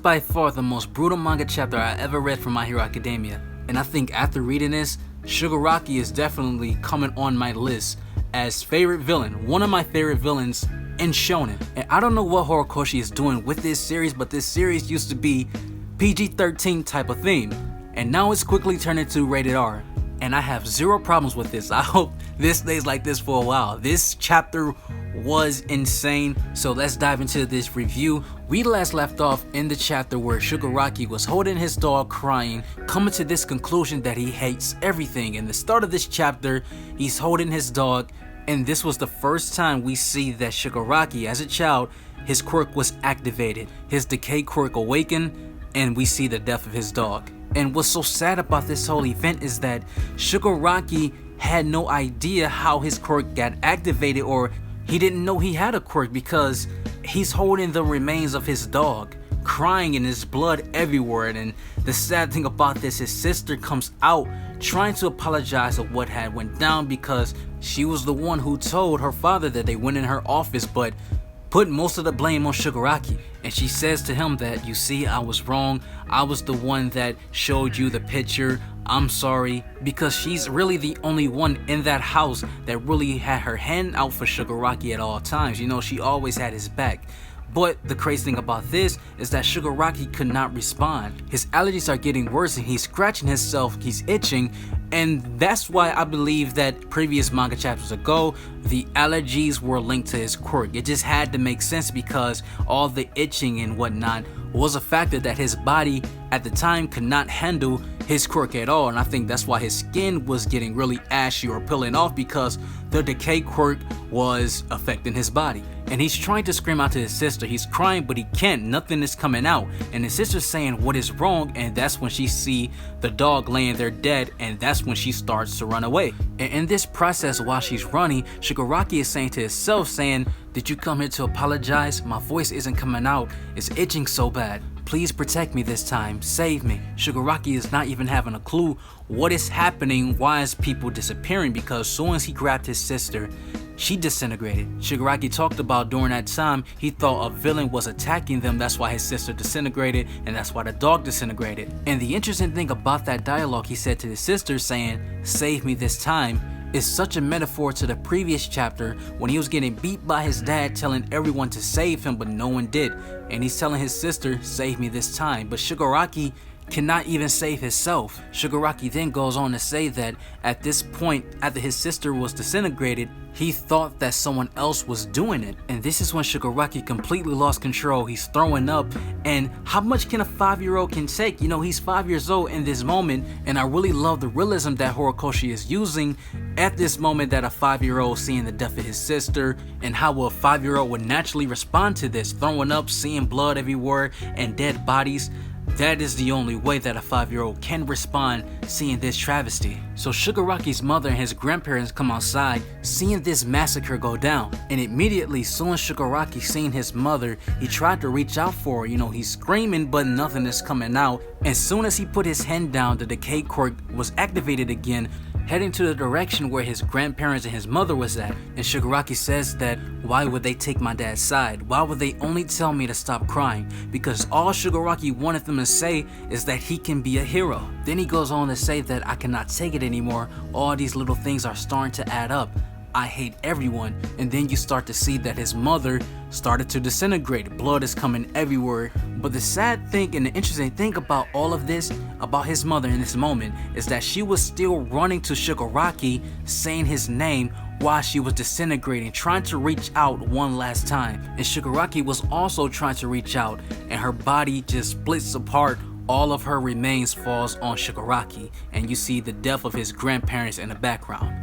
by far the most brutal manga chapter I ever read from My Hero Academia, and I think after reading this, Shigaraki is definitely coming on my list as favorite villain, one of my favorite villains in shonen. And I don't know what Horikoshi is doing with this series, but this series used to be PG-13 type of theme, and now it's quickly turned into rated R. And I have zero problems with this. I hope this stays like this for a while. This chapter was insane, so let's dive into this review. We last left off in the chapter where Shigaraki was holding his dog crying, coming to this conclusion that he hates everything. In the start of this chapter, he's holding his dog, and this was the first time we see that Shigaraki, as a child, his quirk was activated. His decay quirk awakened, and we see the death of his dog. And what's so sad about this whole event is that Shigaraki had no idea how his quirk got activated, or he didn't know he had a quirk because he's holding the remains of his dog, crying, and his blood everywhere. And the sad thing about this, his sister comes out trying to apologize of what had went down because she was the one who told her father that they went in her office, but put most of the blame on Shigaraki. And she says to him that, you see, I was wrong. I was the one that showed you the picture. I'm sorry. Because she's really the only one in that house that really had her hand out for Shigaraki at all times. You know, she always had his back. But the crazy thing about this is that Shigaraki could not respond. His allergies are getting worse and he's scratching himself, he's itching, and that's why I believe that previous manga chapters ago, the allergies were linked to his quirk. It just had to make sense because all the itching and whatnot was a factor that his body at the time could not handle his quirk at all, and I think that's why his skin was getting really ashy or peeling off because the decay quirk was affecting his body. And he's trying to scream out to his sister. He's crying, but he can't. Nothing is coming out. And his sister's saying what is wrong, and that's when she see the dog laying there dead, and that's when she starts to run away. And in this process, while she's running, Shigaraki is saying to himself, saying, did you come here to apologize? My voice isn't coming out. It's itching so bad. Please protect me this time. Save me. Shigaraki is not even having a clue what is happening. Why is people disappearing? Because as soon as he grabbed his sister, she disintegrated. Shigaraki talked about during that time he thought a villain was attacking them. That's why his sister disintegrated, and that's why the dog disintegrated. And the interesting thing about that dialogue he said to his sister saying, save me this time, is such a metaphor to the previous chapter when he was getting beat by his dad telling everyone to save him, but no one did. And he's telling his sister, save me this time. But Shigaraki cannot even save himself. Shigaraki then goes on to say that at this point, after his sister was disintegrated, he thought that someone else was doing it. And this is when Shigaraki completely lost control. He's throwing up, and how much can a 5-year-old can take? You know, he's 5 years old in this moment, and I really love the realism that Horikoshi is using at this moment, that a 5-year-old seeing the death of his sister, and how a 5-year-old would naturally respond to this, throwing up, seeing blood everywhere, and dead bodies. That is the only way that a 5-year-old can respond seeing this travesty. So Shigaraki's mother and his grandparents come outside seeing this massacre go down. And immediately, soon as Shigaraki seen his mother, he tried to reach out for her. You know, he's screaming but nothing is coming out. As soon as he put his hand down, the decay quirk was activated again, heading to the direction where his grandparents and his mother was at. And Shigaraki says that, why would they take my dad's side? Why would they only tell me to stop crying? Because all Shigaraki wanted them to say is that he can be a hero. Then he goes on to say that I cannot take it anymore. All these little things are starting to add up. I hate everyone. And then you start to see that his mother started to disintegrate. Blood is coming everywhere. But the sad thing and the interesting thing about all of this, about his mother in this moment, is that she was still running to Shigaraki, saying his name while she was disintegrating, trying to reach out one last time. And Shigaraki was also trying to reach out, and her body just splits apart. All of her remains falls on Shigaraki, and you see the death of his grandparents in the background.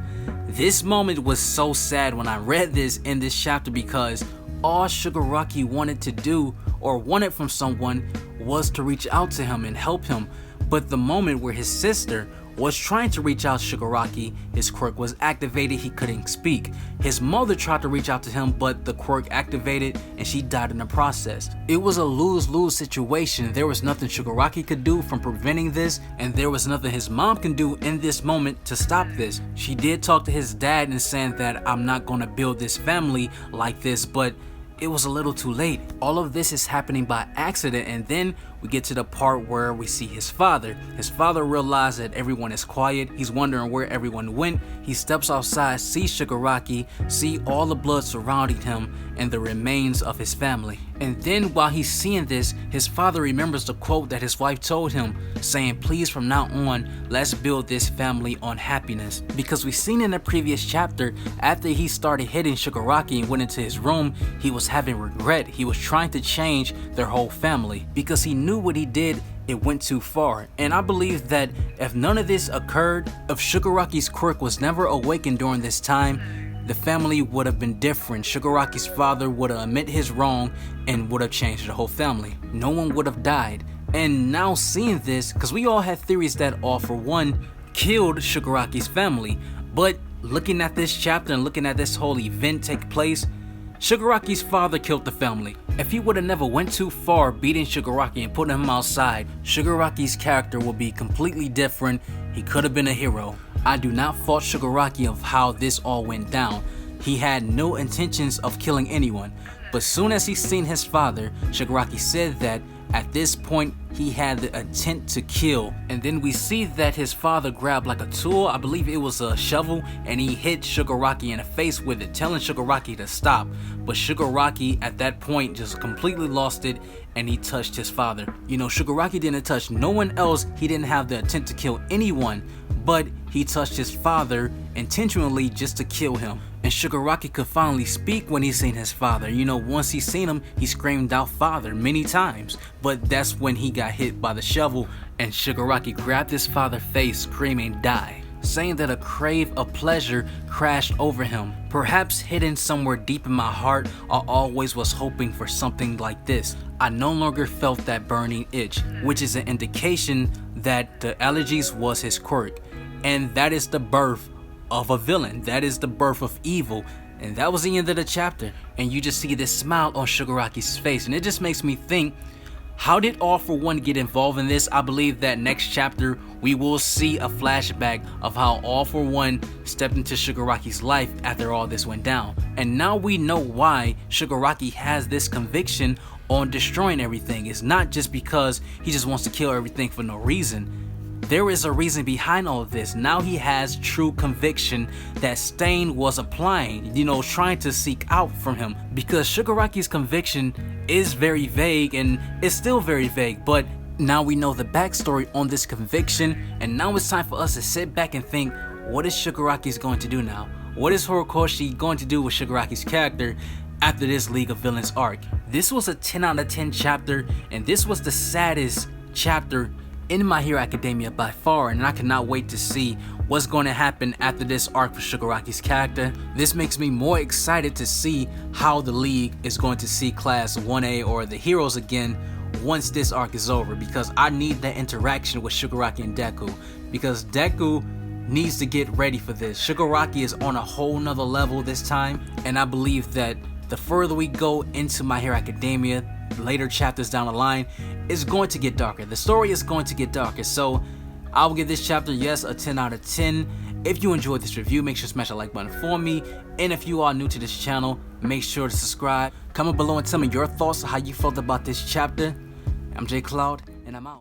This moment was so sad when I read this in this chapter because all Shigaraki wanted to do or wanted from someone was to reach out to him and help him. But the moment where his sister was trying to reach out to Shigaraki, his quirk was activated, he couldn't speak. His mother tried to reach out to him, but the quirk activated and she died in the process. It was a lose-lose situation. There was nothing Shigaraki could do from preventing this, and there was nothing his mom can do in this moment to stop this. She did talk to his dad and saying that I'm not going to build this family like this, but it was a little too late. All of this is happening by accident, and then we get to the part where we see his father. His father realizes that everyone is quiet. He's wondering where everyone went. He steps outside, sees Shigaraki, see all the blood surrounding him and the remains of his family. And then while he's seeing this, his father remembers the quote that his wife told him, saying, please from now on, let's build this family on happiness. Because we've seen in the previous chapter, after he started hitting Shigaraki and went into his room, he was having regret. He was trying to change their whole family because he knew what he did, it went too far. And I believe that if none of this occurred, if Shigaraki's quirk was never awakened during this time, the family would have been different. Shigaraki's father would have admitted his wrong and would have changed the whole family. No one would have died. And now seeing this, because we all had theories that All For One killed Shigaraki's family, but looking at this chapter and looking at this whole event take place, Shigaraki's father killed the family. If he would have never went too far beating Shigaraki and putting him outside, Shigaraki's character would be completely different. He could have been a hero. I do not fault Shigaraki of how this all went down. He had no intentions of killing anyone, but soon as he seen his father, Shigaraki said that at this point he had the intent to kill. And then we see that his father grabbed like a tool, I believe it was a shovel, and he hit Shigaraki in the face with it, telling Shigaraki to stop. But Shigaraki at that point just completely lost it and he touched his father. You know, Shigaraki didn't touch no one else. He didn't have the intent to kill anyone, but he touched his father intentionally just to kill him. And Shigaraki could finally speak when he seen his father. You know, once he seen him, he screamed out father many times. But that's when he got hit by the shovel and Shigaraki grabbed his father's face screaming die, saying that a crave of pleasure crashed over him. Perhaps hidden somewhere deep in my heart, I always was hoping for something like this. I no longer felt that burning itch, which is an indication that the allergies was his quirk. And that is the birth of a villain. That is the birth of evil. And that was the end of the chapter. And you just see this smile on Shigaraki's face. And it just makes me think, how did All For One get involved in this? I believe that next chapter we will see a flashback of how All For One stepped into Shigaraki's life after all this went down. And now we know why Shigaraki has this conviction on destroying everything. It's not just because he just wants to kill everything for no reason. There is a reason behind all of this. Now he has true conviction that Stain was applying, you know, trying to seek out from him. Because Shigaraki's conviction is very vague and it's still very vague, but now we know the backstory on this conviction, and now it's time for us to sit back and think, what is Shigaraki's going to do now? What is Horikoshi going to do with Shigaraki's character after this League of Villains arc? This was a 10 out of 10 chapter, and this was the saddest chapter in My Hero Academia by far, and I cannot wait to see what's going to happen after this arc for Shigaraki's character. This makes me more excited to see how the League is going to see Class 1A or the heroes again once this arc is over, because I need that interaction with Shigaraki and Deku, because Deku needs to get ready for this. Shigaraki is on a whole nother level this time, and I believe that the further we go into My Hero Academia, later chapters down the line, it's going to get darker. The story is going to get darker. So I will give this chapter, yes, a 10 out of 10. If you enjoyed this review, make sure to smash that like button for me. And if you are new to this channel, make sure to subscribe. Comment below and tell me your thoughts on how you felt about this chapter. I'm J Cloud, and I'm out.